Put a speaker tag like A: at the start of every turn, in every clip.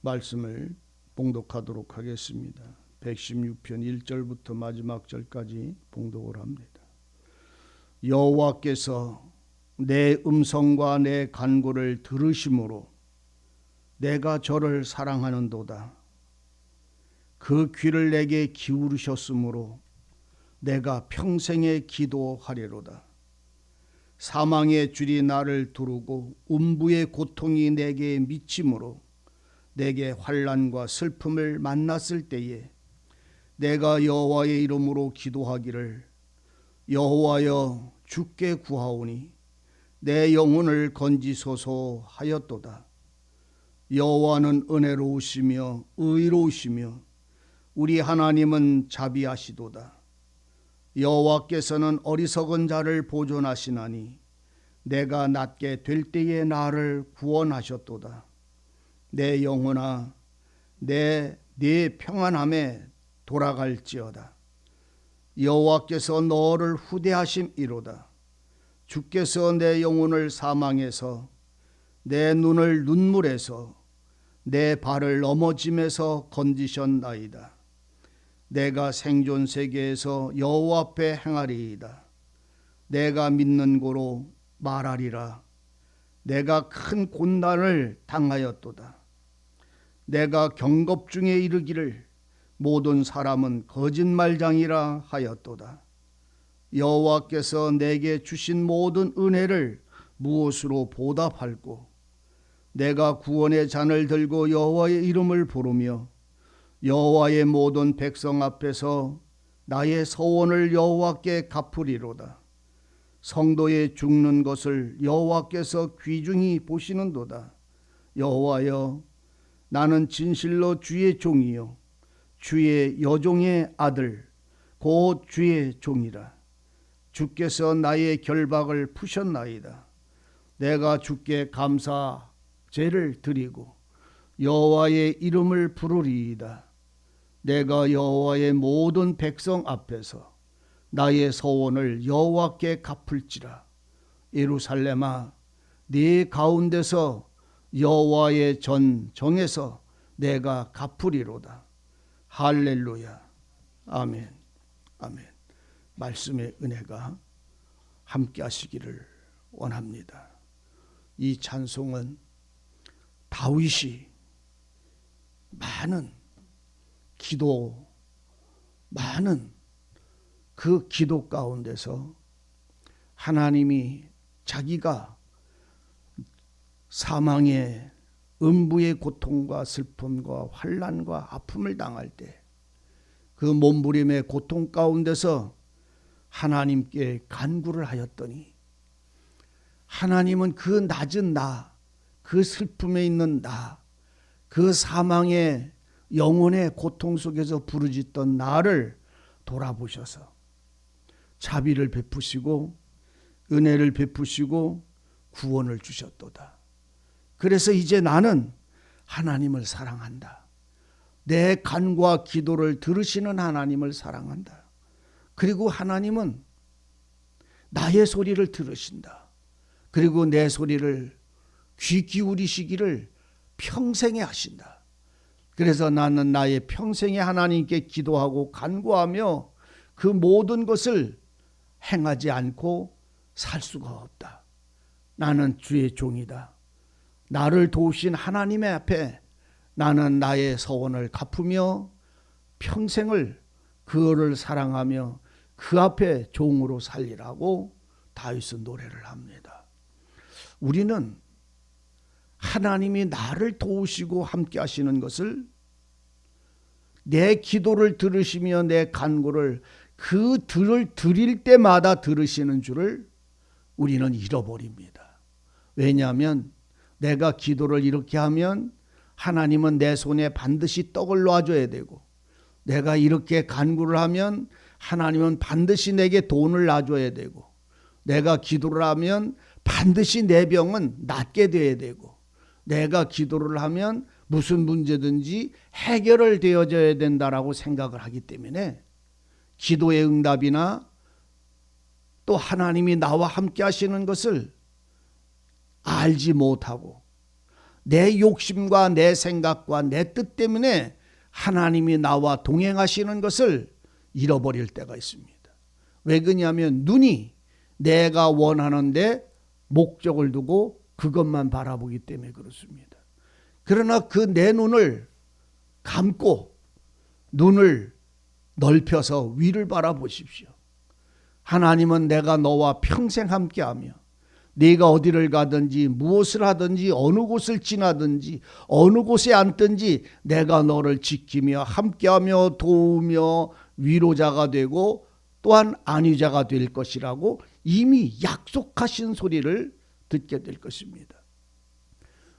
A: 말씀을 봉독하도록 하겠습니다. 116편 1절부터 마지막 절까지 봉독을 합니다. 여호와께서 내 음성과 내 간구를 들으심으로 내가 저를 사랑하는도다. 그 귀를 내게 기울이셨으므로 내가 평생에 기도하리로다. 사망의 줄이 나를 두르고 음부의 고통이 내게 미침으로 내게 환난과 슬픔을 만났을 때에 내가 여호와의 이름으로 기도하기를 여호와여 주께 구하오니 내 영혼을 건지소서 하였도다. 여호와는 은혜로우시며 의로우시며 우리 하나님은 자비하시도다. 여호와께서는 어리석은 자를 보존하시나니 내가 낫게 될 때에 나를 구원하셨도다. 내 영혼아 내 평안함에 돌아갈지어다. 여호와께서 너를 후대하심이로다. 주께서 내 영혼을 사망에서 내 눈을 눈물에서 내 발을 넘어짐에서 건지셨나이다. 내가 생존 세계에서 여호와 앞에 행하리이다. 내가 믿는 고로 말하리라. 내가 큰 곤난을 당하였도다. 내가 경겁 중에 이르기를 모든 사람은 거짓말장이라 하였도다. 여호와께서 내게 주신 모든 은혜를 무엇으로 보답할꼬? 내가 구원의 잔을 들고 여호와의 이름을 부르며 여호와의 모든 백성 앞에서 나의 서원을 여호와께 갚으리로다. 성도의 죽는 것을 여호와께서 귀중히 보시는도다. 여호와여 나는 진실로 주의 종이요 주의 여종의 아들 곧 주의 종이라. 주께서 나의 결박을 푸셨나이다. 내가 주께 감사 제를 드리고 여호와의 이름을 부르리이다. 내가 여호와의 모든 백성 앞에서 나의 서원을 여호와께 갚을지라. 예루살렘아 네 가운데서 여호와의 전정에서 내가 갚으리로다. 할렐루야. 아멘. 아멘. 말씀의 은혜가 함께 하시기를 원합니다. 이 찬송은 다윗이 많은 그 기도 가운데서 하나님이 자기가 사망의 음부의 고통과 슬픔과 환난과 아픔을 당할 때 그 몸부림의 고통 가운데서 하나님께 간구를 하였더니 하나님은 그 낮은 나, 그 슬픔에 있는 나, 그 사망의 영혼의 고통 속에서 부르짖던 나를 돌아보셔서 자비를 베푸시고 은혜를 베푸시고 구원을 주셨도다. 그래서 이제 나는 하나님을 사랑한다. 내 간구와 기도를 들으시는 하나님을 사랑한다. 그리고 하나님은 나의 소리를 들으신다. 그리고 내 소리를 귀 기울이시기를 평생에 하신다. 그래서 나는 나의 평생에 하나님께 기도하고 간구하며 그 모든 것을 행하지 않고 살 수가 없다. 나는 주의 종이다. 나를 도우신 하나님의 앞에 나는 나의 서원을 갚으며 평생을 그를 사랑하며 그 앞에 종으로 살리라고 다윗은 노래를 합니다. 우리는 하나님이 나를 도우시고 함께 하시는 것을 내 기도를 들으시며 내 간구를 그 드릴 때마다 들으시는 줄을 우리는 잃어버립니다. 왜냐하면 내가 기도를 이렇게 하면 하나님은 내 손에 반드시 떡을 놔줘야 되고 내가 이렇게 간구를 하면 하나님은 반드시 내게 돈을 놔줘야 되고 내가 기도를 하면 반드시 내 병은 낫게 돼야 되고 내가 기도를 하면 무슨 문제든지 해결을 되어져야 된다라고 생각을 하기 때문에 기도의 응답이나 또 하나님이 나와 함께 하시는 것을 알지 못하고 내 욕심과 내 생각과 내 뜻 때문에 하나님이 나와 동행하시는 것을 잃어버릴 때가 있습니다. 왜 그러냐면 눈이 내가 원하는데 목적을 두고 그것만 바라보기 때문에 그렇습니다. 그러나 그 내 눈을 감고 눈을 넓혀서 위를 바라보십시오. 하나님은 내가 너와 평생 함께하며 네가 어디를 가든지 무엇을 하든지 어느 곳을 지나든지 어느 곳에 앉든지 내가 너를 지키며 함께하며 도우며 위로자가 되고 또한 안위자가 될 것이라고 이미 약속하신 소리를 듣게 될 것입니다.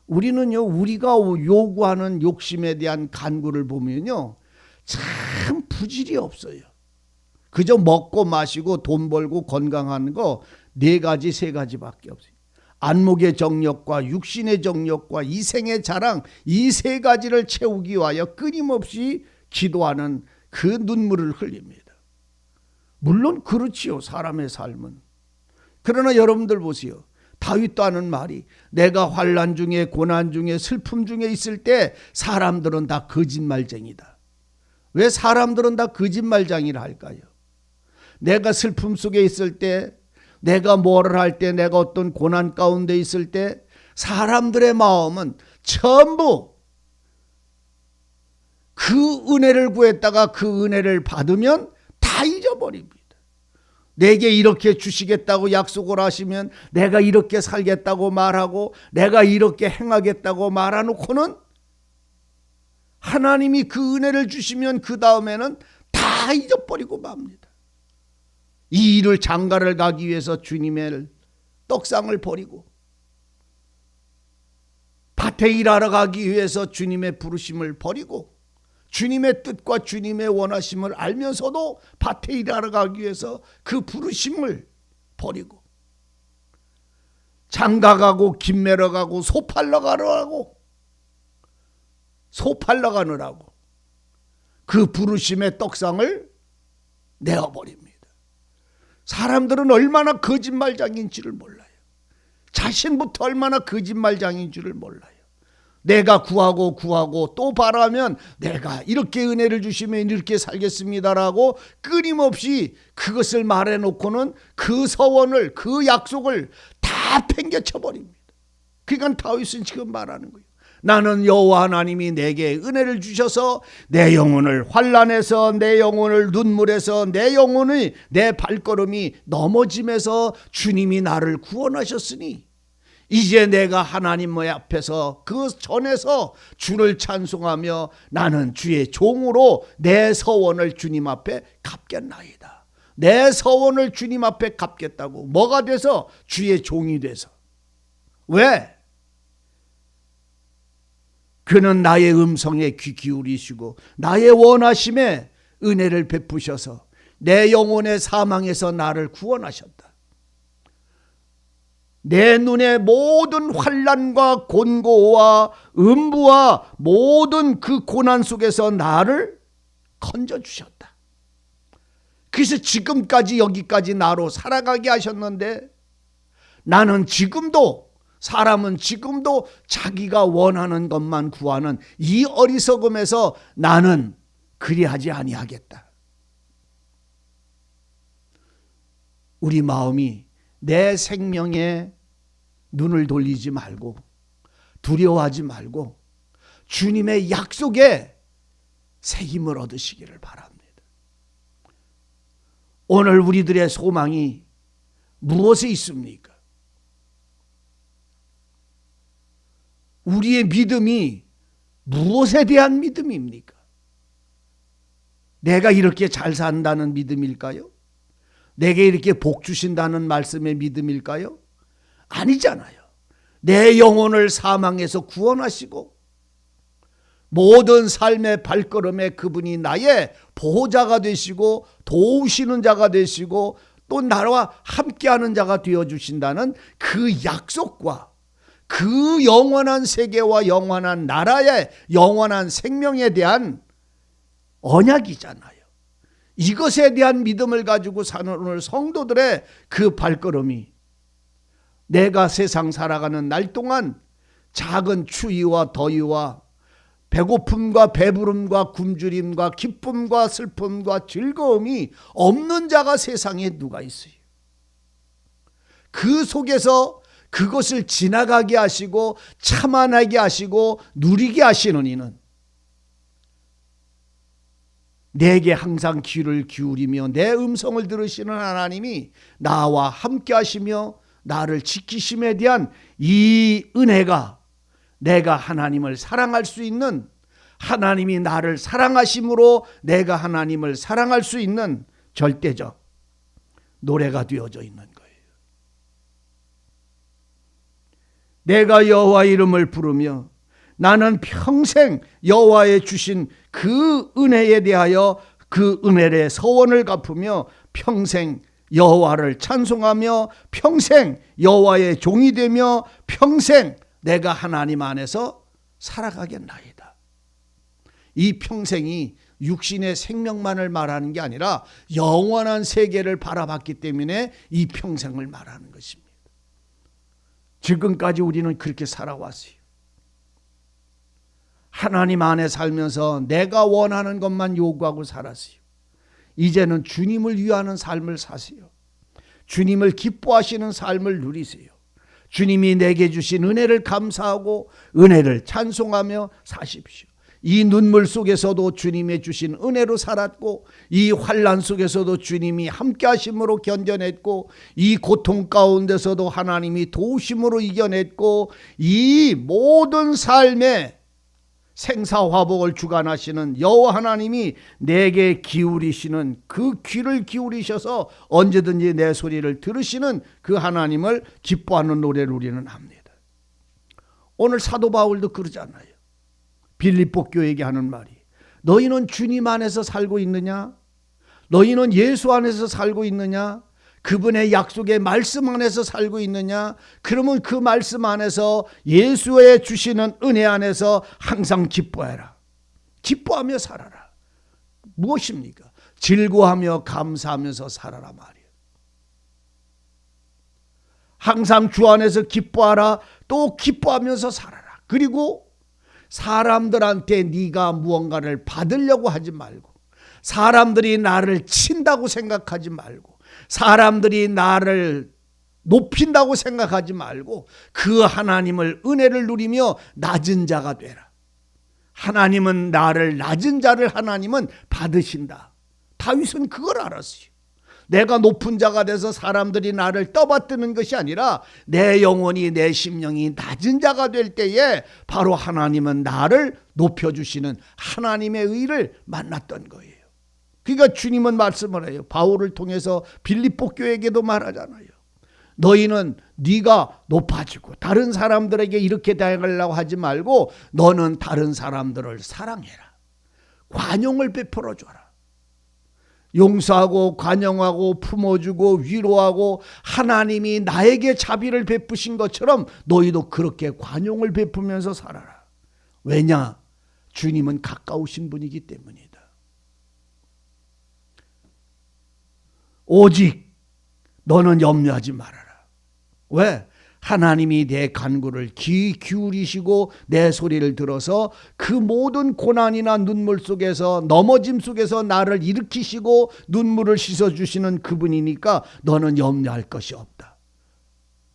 A: 우리는요, 우리가 요구하는 욕심에 대한 간구를 보면요, 참 부질이 없어요. 그저 먹고 마시고 돈 벌고 건강한 거 4가지 3가지밖에 없어요. 안목의 정력과 육신의 정력과 이생의 자랑, 이 3가지를 채우기 위하여 끊임없이 기도하는 그 눈물을 흘립니다. 물론 그렇지요, 사람의 삶은. 그러나 여러분들 보세요. 다윗도 하는 말이 내가 환난 중에 고난 중에 슬픔 중에 있을 때 사람들은 다 거짓말쟁이다. 왜 사람들은 다 거짓말쟁이라 할까요? 내가 슬픔 속에 있을 때, 내가 뭐를 할 때, 내가 어떤 고난 가운데 있을 때 사람들의 마음은 전부 그 은혜를 구했다가 그 은혜를 받으면 다 잊어버립니다. 내게 이렇게 주시겠다고 약속을 하시면 내가 이렇게 살겠다고 말하고 내가 이렇게 행하겠다고 말해놓고는 하나님이 그 은혜를 주시면 그 다음에는 다 잊어버리고 맙니다. 이 일을 장가를 가기 위해서 주님의 떡상을 버리고 밭에 일하러 가기 위해서 주님의 부르심을 버리고 주님의 뜻과 주님의 원하심을 알면서도 밭에 일하러 가기 위해서 그 부르심을 버리고 장가 가고 김 매러 가고 소 팔러 가느라고 그 부르심의 떡상을 내어버립니다. 사람들은 얼마나 거짓말장인지를 몰라요. 자신부터 얼마나 거짓말장인 줄을 몰라요. 내가 구하고 또 바라면 내가 이렇게 은혜를 주시면 이렇게 살겠습니다라고 끊임없이 그것을 말해놓고는 그 서원을, 그 약속을 다 팽개쳐버립니다. 그러니까 다윗은 지금 말하는 거예요. 나는 여호와 하나님이 내게 은혜를 주셔서 내 영혼을 환난에서, 내 영혼을 눈물에서, 내 영혼의 내 발걸음이 넘어짐에서 주님이 나를 구원하셨으니 이제 내가 하나님 앞에서 그 전에서 주를 찬송하며 나는 주의 종으로 내 서원을 주님 앞에 갚겠나이다. 내 서원을 주님 앞에 갚겠다고. 뭐가 돼서? 주의 종이 돼서. 왜? 그는 나의 음성에 귀 기울이시고 나의 원하심에 은혜를 베푸셔서 내 영혼의 사망에서 나를 구원하셨다. 내 눈의 모든 환난과 곤고와 음부와 모든 그 고난 속에서 나를 건져주셨다. 그래서 지금까지 여기까지 나로 살아가게 하셨는데 나는 지금도, 사람은 지금도 자기가 원하는 것만 구하는 이 어리석음에서 나는 그리하지 아니하겠다. 우리 마음이 내 생명에 눈을 돌리지 말고 두려워하지 말고 주님의 약속에 새 힘을 얻으시기를 바랍니다. 오늘 우리들의 소망이 무엇에 있습니까? 우리의 믿음이 무엇에 대한 믿음입니까? 내가 이렇게 잘 산다는 믿음일까요? 내게 이렇게 복 주신다는 말씀의 믿음일까요? 아니잖아요. 내 영혼을 사망에서 구원하시고 모든 삶의 발걸음에 그분이 나의 보호자가 되시고 도우시는 자가 되시고 또 나와 함께하는 자가 되어주신다는 그 약속과 그 영원한 세계와 영원한 나라의 영원한 생명에 대한 언약이잖아요. 이것에 대한 믿음을 가지고 사는 오늘 성도들의 그 발걸음이 내가 세상 살아가는 날 동안 작은 추위와 더위와 배고픔과 배부름과 굶주림과 기쁨과 슬픔과 즐거움이 없는 자가 세상에 누가 있어요? 그 속에서 그것을 지나가게 하시고 참아내게 하시고 누리게 하시는 이는 내게 항상 귀를 기울이며 내 음성을 들으시는 하나님이 나와 함께 하시며 나를 지키심에 대한 이 은혜가 내가 하나님을 사랑할 수 있는, 하나님이 나를 사랑하심으로 내가 하나님을 사랑할 수 있는 절대적 노래가 되어져 있는 거예요. 내가 여호와 이름을 부르며 나는 평생 여호와의 주신 그 은혜에 대하여 그 은혜의 서원을 갚으며 평생 여호와를 찬송하며 평생 여호와의 종이 되며 평생 내가 하나님 안에서 살아가겠나이다. 이 평생이 육신의 생명만을 말하는 게 아니라 영원한 세계를 바라봤기 때문에 이 평생을 말하는 것입니다. 지금까지 우리는 그렇게 살아왔어요. 하나님 안에 살면서 내가 원하는 것만 요구하고 살았어요. 이제는 주님을 위하는 삶을 사세요. 주님을 기뻐하시는 삶을 누리세요. 주님이 내게 주신 은혜를 감사하고 은혜를 찬송하며 사십시오. 이 눈물 속에서도 주님의 주신 은혜로 살았고, 이 환난 속에서도 주님이 함께 하심으로 견뎌냈고, 이 고통 가운데서도 하나님이 도우심으로 이겨냈고, 이 모든 삶에 생사화복을 주관하시는 여호와 하나님이 내게 기울이시는 그 귀를 기울이셔서 언제든지 내 소리를 들으시는 그 하나님을 기뻐하는 노래를 우리는 합니다. 오늘 사도 바울도 그러잖아요. 빌립보 교회에게 하는 말이, 너희는 주님 안에서 살고 있느냐? 너희는 예수 안에서 살고 있느냐? 그분의 약속의 말씀 안에서 살고 있느냐? 그러면 그 말씀 안에서 예수의 주시는 은혜 안에서 항상 기뻐해라. 기뻐하며 살아라. 무엇입니까? 즐거워하며 감사하면서 살아라 말이에요. 항상 주 안에서 기뻐하라. 또 기뻐하면서 살아라. 그리고 사람들한테 네가 무언가를 받으려고 하지 말고, 사람들이 나를 친다고 생각하지 말고, 사람들이 나를 높인다고 생각하지 말고 그 하나님을 은혜를 누리며 낮은 자가 되라. 하나님은 나를 낮은 자를 하나님은 받으신다. 다윗은 그걸 알았어요. 내가 높은 자가 돼서 사람들이 나를 떠받드는 것이 아니라 내 영혼이, 내 심령이 낮은 자가 될 때에 바로 하나님은 나를 높여주시는 하나님의 의를 만났던 거예요. 그러니까 주님은 말씀을 해요. 바울을 통해서 빌립보 교회에게도 말하잖아요. 너희는 네가 높아지고 다른 사람들에게 이렇게 대하려고 하지 말고 너는 다른 사람들을 사랑해라. 관용을 베풀어 줘라. 용서하고 관용하고 품어주고 위로하고 하나님이 나에게 자비를 베푸신 것처럼 너희도 그렇게 관용을 베푸면서 살아라. 왜냐? 주님은 가까우신 분이기 때문이다. 오직 너는 염려하지 말아라. 왜? 하나님이 내 간구를 귀 기울이시고 내 소리를 들어서 그 모든 고난이나 눈물 속에서, 넘어짐 속에서 나를 일으키시고 눈물을 씻어주시는 그분이니까 너는 염려할 것이 없다.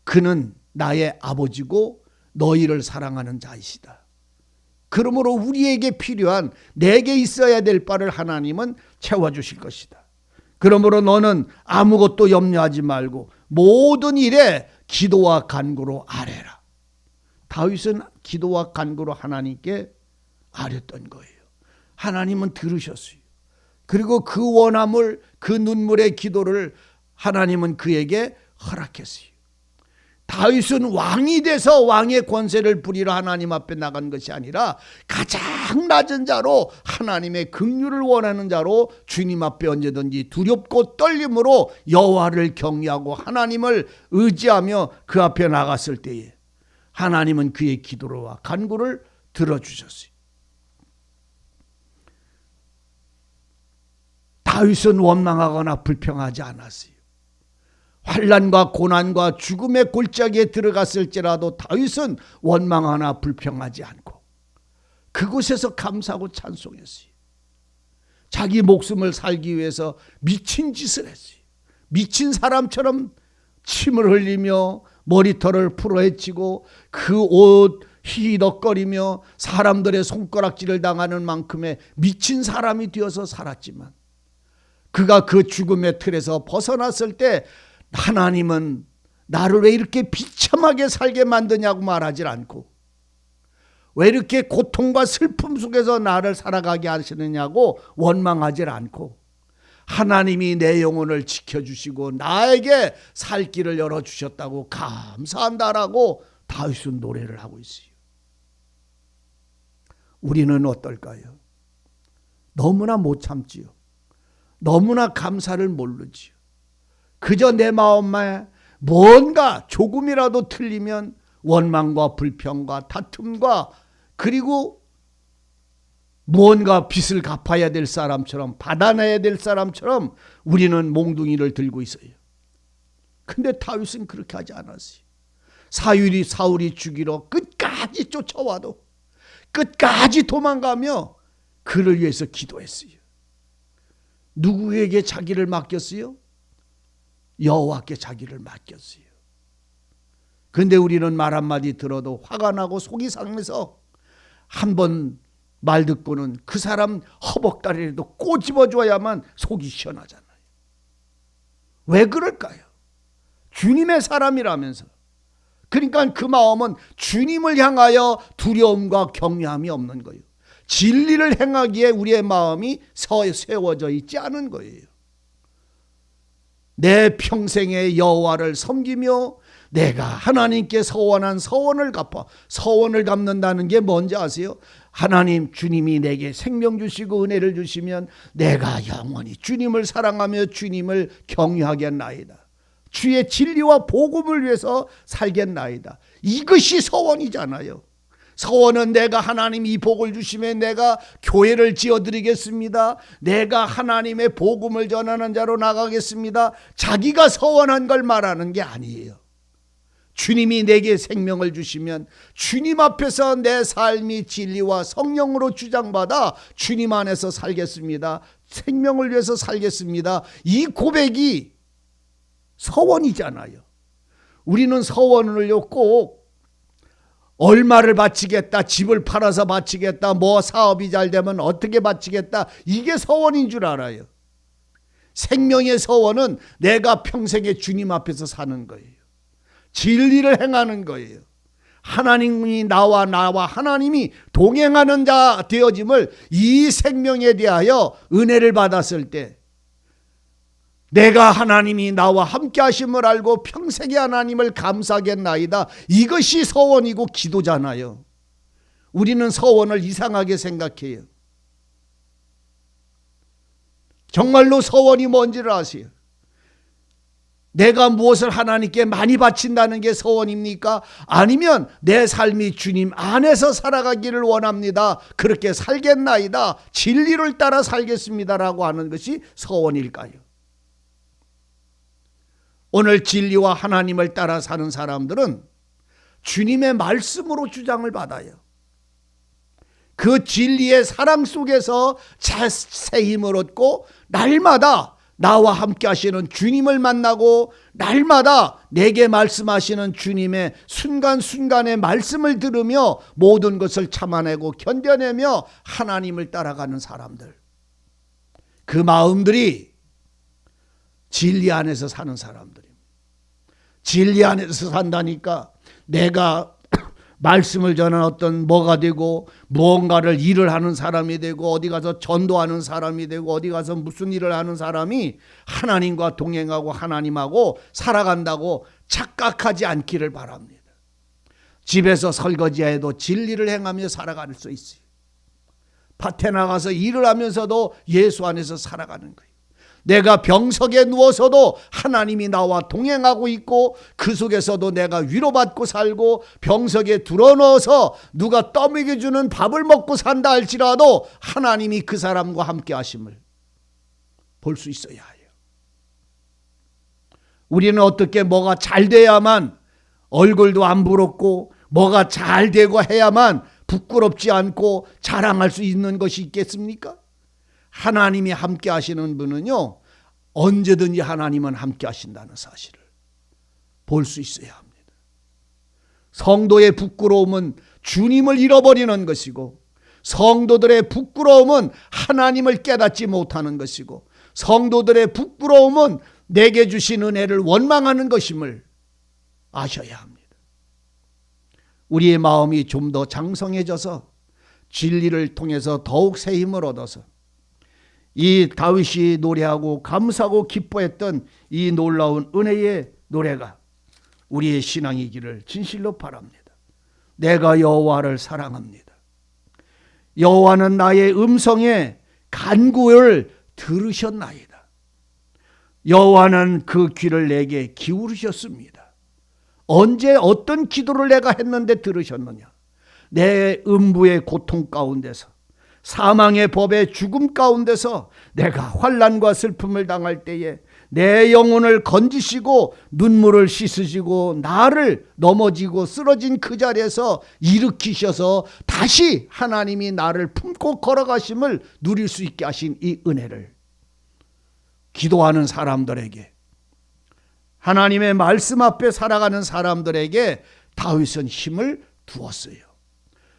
A: 그는 나의 아버지고 너희를 사랑하는 자이시다. 그러므로 우리에게 필요한, 내게 있어야 될 바를 하나님은 채워주실 것이다. 그러므로 너는 아무것도 염려하지 말고 모든 일에 기도와 간구로 아뢰라. 다윗은 기도와 간구로 하나님께 아뢰었던 거예요. 하나님은 들으셨어요. 그리고 그 원함을, 그 눈물의 기도를 하나님은 그에게 허락했어요. 다윗은 왕이 돼서 왕의 권세를 부리러 하나님 앞에 나간 것이 아니라 가장 낮은 자로, 하나님의 긍휼을 원하는 자로 주님 앞에 언제든지 두렵고 떨림으로 여호와를 경외하고 하나님을 의지하며 그 앞에 나갔을 때에 하나님은 그의 기도와 간구를 들어주셨어요. 다윗은 원망하거나 불평하지 않았어요. 환난과 고난과 죽음의 골짜기에 들어갔을지라도 다윗은 원망하나 불평하지 않고 그곳에서 감사하고 찬송했어요. 자기 목숨을 살기 위해서 미친 짓을 했어요. 미친 사람처럼 침을 흘리며 머리털을 풀어헤치고 그 옷 희덕거리며 사람들의 손가락질을 당하는 만큼의 미친 사람이 되어서 살았지만 그가 그 죽음의 틀에서 벗어났을 때 하나님은 나를 왜 이렇게 비참하게 살게 만드냐고 말하지 않고 왜 이렇게 고통과 슬픔 속에서 나를 살아가게 하시느냐고 원망하지 않고 하나님이 내 영혼을 지켜주시고 나에게 살 길을 열어주셨다고 감사한다라고 다윗은 노래를 하고 있어요. 우리는 어떨까요? 너무나 못 참지요. 너무나 감사를 모르지요. 그저 내 마음에 뭔가 조금이라도 틀리면 원망과 불평과 다툼과 그리고 무언가 빚을 갚아야 될 사람처럼 받아내야 될 사람처럼 우리는 몽둥이를 들고 있어요. 근데 다윗은 그렇게 하지 않았어요. 사울이 죽이러 끝까지 쫓아와도 끝까지 도망가며 그를 위해서 기도했어요. 누구에게 자기를 맡겼어요? 여호와께 자기를 맡겼어요. 근데 우리는 말 한마디 들어도 화가 나고 속이 상해서 한 번 말 듣고는 그 사람 허벅다리라도 꼬집어 줘야만 속이 시원하잖아요. 왜 그럴까요? 주님의 사람이라면서. 그러니까 그 마음은 주님을 향하여 두려움과 경외함이 없는 거예요. 진리를 행하기에 우리의 마음이 세워져 있지 않은 거예요. 내 평생의 여호와를 섬기며 내가 하나님께 서원한 서원을 갚아 서원을 갚는다는 게 뭔지 아세요? 하나님 주님이 내게 생명 주시고 은혜를 주시면 내가 영원히 주님을 사랑하며 주님을 경외하겠나이다. 주의 진리와 복음을 위해서 살겠나이다. 이것이 서원이잖아요. 서원은 내가 하나님 이 복을 주시면 내가 교회를 지어드리겠습니다. 내가 하나님의 복음을 전하는 자로 나가겠습니다. 자기가 서원한 걸 말하는 게 아니에요. 주님이 내게 생명을 주시면 주님 앞에서 내 삶이 진리와 성령으로 주장받아 주님 안에서 살겠습니다. 생명을 위해서 살겠습니다. 이 고백이 서원이잖아요. 우리는 서원을요 꼭 얼마를 바치겠다, 집을 팔아서 바치겠다, 뭐 사업이 잘 되면 어떻게 바치겠다, 이게 서원인 줄 알아요. 생명의 서원은 내가 평생에 주님 앞에서 사는 거예요. 진리를 행하는 거예요. 하나님이 나와 하나님이 동행하는 자 되어짐을 이 생명에 대하여 은혜를 받았을 때 내가 하나님이 나와 함께 하심을 알고 평생에 하나님을 감사하겠나이다. 이것이 서원이고 기도잖아요. 우리는 서원을 이상하게 생각해요. 정말로 서원이 뭔지를 아세요? 내가 무엇을 하나님께 많이 바친다는 게 서원입니까? 아니면 내 삶이 주님 안에서 살아가기를 원합니다. 그렇게 살겠나이다. 진리를 따라 살겠습니다라고 하는 것이 서원일까요? 오늘 진리와 하나님을 따라 사는 사람들은 주님의 말씀으로 주장을 받아요. 그 진리의 사랑 속에서 새 힘을 얻고 날마다 나와 함께 하시는 주님을 만나고 날마다 내게 말씀하시는 주님의 순간순간의 말씀을 들으며 모든 것을 참아내고 견뎌내며 하나님을 따라가는 사람들, 그 마음들이 진리 안에서 사는 사람들입니다. 진리 안에서 산다니까 내가 말씀을 전하는 어떤 뭐가 되고 무언가를 일을 하는 사람이 되고 어디 가서 전도하는 사람이 되고 어디 가서 무슨 일을 하는 사람이 하나님과 동행하고 하나님하고 살아간다고 착각하지 않기를 바랍니다. 집에서 설거지해도 진리를 행하며 살아갈 수 있어요. 밭에 나가서 일을 하면서도 예수 안에서 살아가는 거예요. 내가 병석에 누워서도 하나님이 나와 동행하고 있고 그 속에서도 내가 위로받고 살고 병석에 들어넣어서 누가 떠먹여주는 밥을 먹고 산다 할지라도 하나님이 그 사람과 함께 하심을 볼 수 있어야 해요. 우리는 어떻게 뭐가 잘 돼야만 얼굴도 안 부럽고 뭐가 잘 되고 해야만 부끄럽지 않고 자랑할 수 있는 것이 있겠습니까? 하나님이 함께 하시는 분은요, 언제든지 하나님은 함께 하신다는 사실을 볼 수 있어야 합니다. 성도의 부끄러움은 주님을 잃어버리는 것이고, 성도들의 부끄러움은 하나님을 깨닫지 못하는 것이고, 성도들의 부끄러움은 내게 주신 은혜를 원망하는 것임을 아셔야 합니다. 우리의 마음이 좀 더 장성해져서 진리를 통해서 더욱 새 힘을 얻어서 이 다윗이 노래하고 감사하고 기뻐했던 이 놀라운 은혜의 노래가 우리의 신앙이기를 진실로 바랍니다. 내가 여호와를 사랑합니다. 여호와는 나의 음성에 간구를 들으셨나이다. 여호와는 그 귀를 내게 기울이셨습니다. 언제 어떤 기도를 내가 했는데 들으셨느냐? 내 음부의 고통 가운데서, 사망의 법의 죽음 가운데서 내가 환난과 슬픔을 당할 때에 내 영혼을 건지시고 눈물을 씻으시고 나를 넘어지고 쓰러진 그 자리에서 일으키셔서 다시 하나님이 나를 품고 걸어가심을 누릴 수 있게 하신 이 은혜를 기도하는 사람들에게, 하나님의 말씀 앞에 살아가는 사람들에게 다윗은 힘을 두었어요.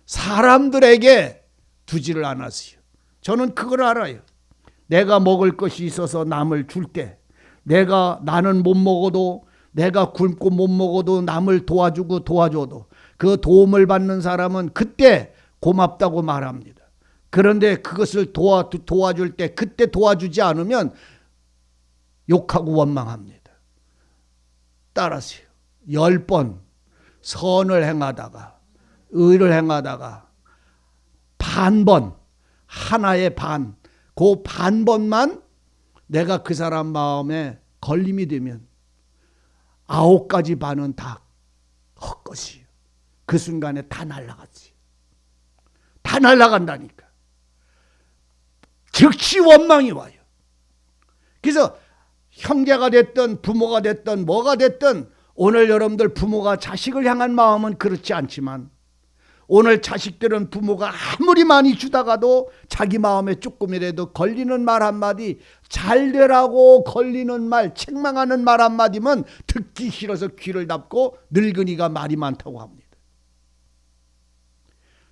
A: 사람들에게 두지를 않았어요. 저는 그걸 알아요. 내가 먹을 것이 있어서 남을 줄 때, 나는 못 먹어도, 내가 굶고 못 먹어도 남을 도와주고 도와줘도 그 도움을 받는 사람은 그때 고맙다고 말합니다. 그런데 그것을 도와줄 때 그때 도와주지 않으면 욕하고 원망합니다. 따라서요. 10번 선을 행하다가, 의를 행하다가 반번, 하나의 반, 그 반번만 내가 그 사람 마음에 걸림이 되면 9가지 반은 다 헛것이에요. 그 순간에 다 날아갔지. 다 날아간다니까. 즉시 원망이 와요. 그래서 형제가 됐든 부모가 됐든 뭐가 됐든, 오늘 여러분들 부모가 자식을 향한 마음은 그렇지 않지만, 오늘 자식들은 부모가 아무리 많이 주다가도 자기 마음에 조금이라도 걸리는 말 한마디, 잘 되라고 걸리는 말, 책망하는 말 한마디면 듣기 싫어서 귀를 닫고 늙은이가 말이 많다고 합니다.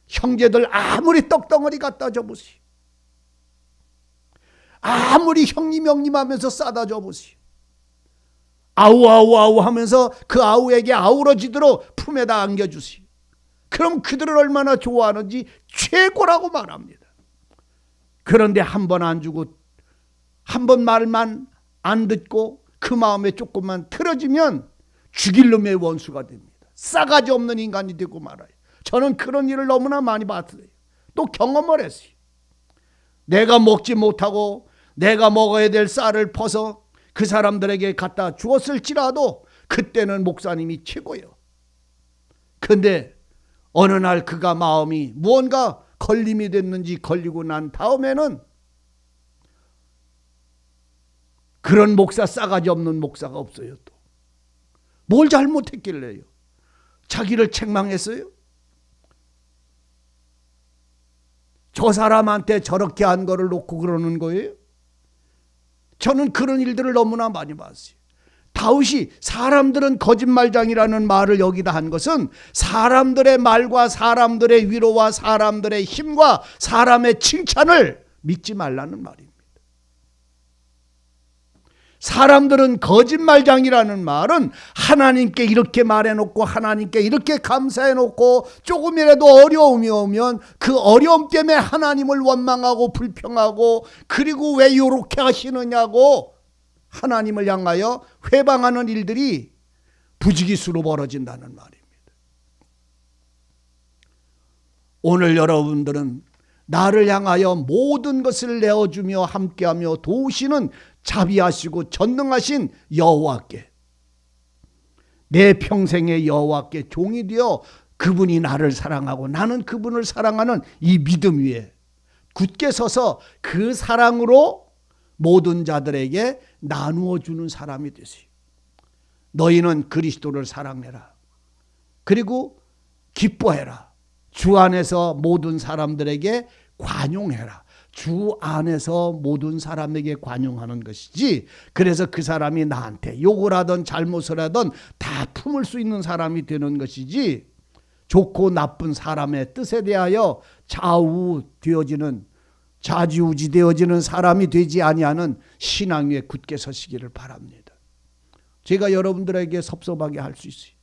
A: 형제들 아무리 떡덩어리 갖다 줘보시오. 아무리 형님 하면서 싸다 줘보시오. 아우 하면서 그 아우에게 아우러지도록 품에다 안겨주시오. 그럼 그들을 얼마나 좋아하는지 최고라고 말합니다. 그런데 한 번 안 주고, 한 번 말만 안 듣고 그 마음에 조금만 틀어지면 죽일 놈의 원수가 됩니다. 싸가지 없는 인간이 되고 말아요. 저는 그런 일을 너무나 많이 봤어요. 또 경험을 했어요. 내가 먹지 못하고 내가 먹어야 될 쌀을 퍼서 그 사람들에게 갖다 주었을지라도 그때는 목사님이 최고예요. 근데 어느 날 그가 마음이 무언가 걸림이 됐는지 걸리고 난 다음에는 그런 목사, 싸가지 없는 목사가 없어요. 또 뭘 잘못했길래요? 자기를 책망했어요? 저 사람한테 저렇게 한 거를 놓고 그러는 거예요? 저는 그런 일들을 너무나 많이 봤어요. 다윗이 사람들은 거짓말장이라는 말을 여기다 한 것은 사람들의 말과 사람들의 위로와 사람들의 힘과 사람의 칭찬을 믿지 말라는 말입니다. 사람들은 거짓말장이라는 말은 하나님께 이렇게 말해놓고 하나님께 이렇게 감사해놓고 조금이라도 어려움이 오면 그 어려움 때문에 하나님을 원망하고 불평하고, 그리고 왜 이렇게 하시느냐고 하나님을 향하여 회방하는 일들이 부지기수로 벌어진다는 말입니다. 오늘 여러분들은 나를 향하여 모든 것을 내어주며 함께하며 도우시는 자비하시고 전능하신 여호와께, 내 평생의 여호와께 종이 되어 그분이 나를 사랑하고 나는 그분을 사랑하는 이 믿음 위에 굳게 서서 그 사랑으로 모든 자들에게 나누어 주는 사람이 되세요. 너희는 그리스도를 사랑해라. 그리고 기뻐해라. 주 안에서 모든 사람들에게 관용해라. 주 안에서 모든 사람에게 관용하는 것이지, 그래서 그 사람이 나한테 욕을 하든 잘못을 하든 다 품을 수 있는 사람이 되는 것이지, 좋고 나쁜 사람의 뜻에 대하여 좌지우지되어지는 사람이 되지 아니하는 신앙 위에 굳게 서시기를 바랍니다. 제가 여러분들에게 섭섭하게 할 수 있어요.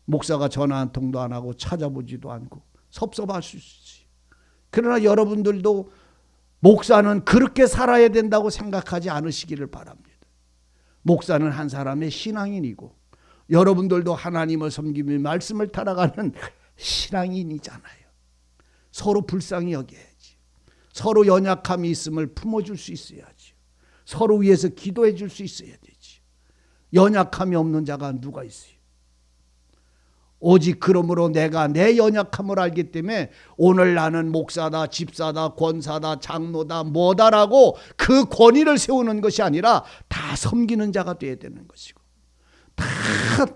A: 목사가 전화 한 통도 안 하고 찾아보지도 않고 섭섭할 수 있어요. 그러나 여러분들도 목사는 그렇게 살아야 된다고 생각하지 않으시기를 바랍니다. 목사는 한 사람의 신앙인이고 여러분들도 하나님을 섬기며 말씀을 따라가는 신앙인이잖아요. 서로 불쌍히 여겨야지. 서로 연약함이 있음을 품어줄 수 있어야지. 서로 위해서 기도해 줄 수 있어야 되지. 연약함이 없는 자가 누가 있어요? 오직 그러므로 내가 내 연약함을 알기 때문에 오늘 나는 목사다, 집사다, 권사다, 장로다, 뭐다라고 그 권위를 세우는 것이 아니라 다 섬기는 자가 되어야 되는 것이고, 다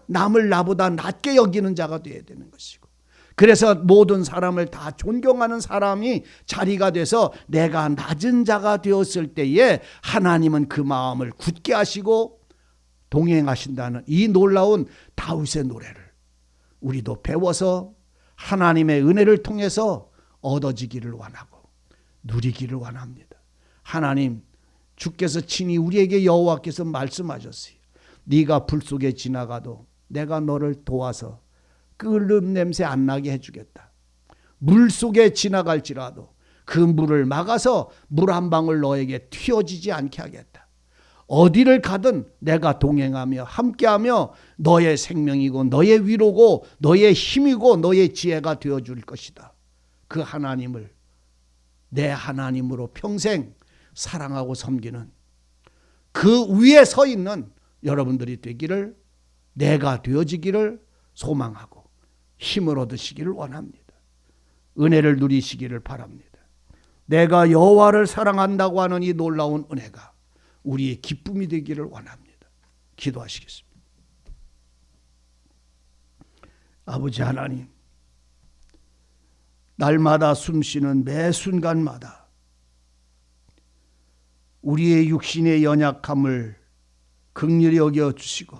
A: 남을 나보다 낮게 여기는 자가 되어야 되는 것이고, 그래서 모든 사람을 다 존경하는 사람이 자리가 돼서 내가 낮은 자가 되었을 때에 하나님은 그 마음을 굳게 하시고 동행하신다는 이 놀라운 다윗의 노래를 우리도 배워서 하나님의 은혜를 통해서 얻어지기를 원하고 누리기를 원합니다. 하나님, 주께서 친히 우리에게 여호와께서 말씀하셨어요. 네가 불 속에 지나가도 내가 너를 도와서 끓는 냄새 안 나게 해주겠다. 물 속에 지나갈지라도 그 물을 막아서 물 한 방울 너에게 튀어지지 않게 하겠다. 어디를 가든 내가 동행하며 함께하며 너의 생명이고 너의 위로고 너의 힘이고 너의 지혜가 되어줄 것이다. 그 하나님을 내 하나님으로 평생 사랑하고 섬기는 그 위에 서 있는 여러분들이 되기를, 내가 되어지기를 소망하고 힘을 얻으시기를 원합니다. 은혜를 누리시기를 바랍니다. 내가 여호와를 사랑한다고 하는 이 놀라운 은혜가 우리의 기쁨이 되기를 원합니다. 기도하시겠습니다. 아버지 하나님, 날마다 숨쉬는 매 순간마다 우리의 육신의 연약함을 긍휼히 여겨 주시고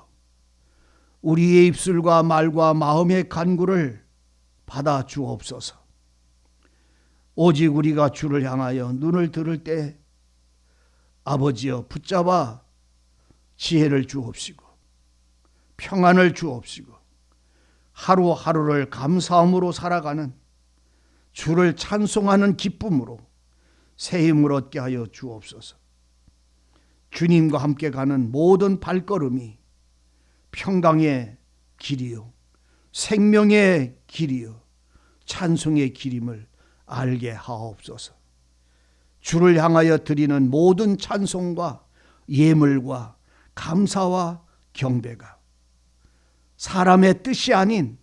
A: 우리의 입술과 말과 마음의 간구를 받아 주옵소서. 오직 우리가 주를 향하여 눈을 들을 때 아버지여 붙잡아 지혜를 주옵시고 평안을 주옵시고 하루하루를 감사함으로 살아가는 주를 찬송하는 기쁨으로 새 힘을 얻게 하여 주옵소서. 주님과 함께 가는 모든 발걸음이 평강의 길이요 생명의 길이요 찬송의 길임을 알게 하옵소서. 주를 향하여 드리는 모든 찬송과 예물과 감사와 경배가 사람의 뜻이 아닌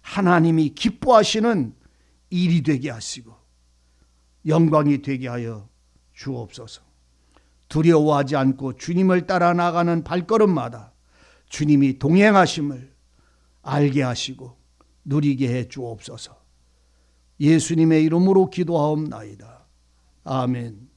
A: 하나님이 기뻐하시는 일이 되게 하시고 영광이 되게 하여 주옵소서. 두려워하지 않고 주님을 따라 나가는 발걸음마다 주님이 동행하심을 알게 하시고 누리게 해 주옵소서. 예수님의 이름으로 기도하옵나이다. 아멘.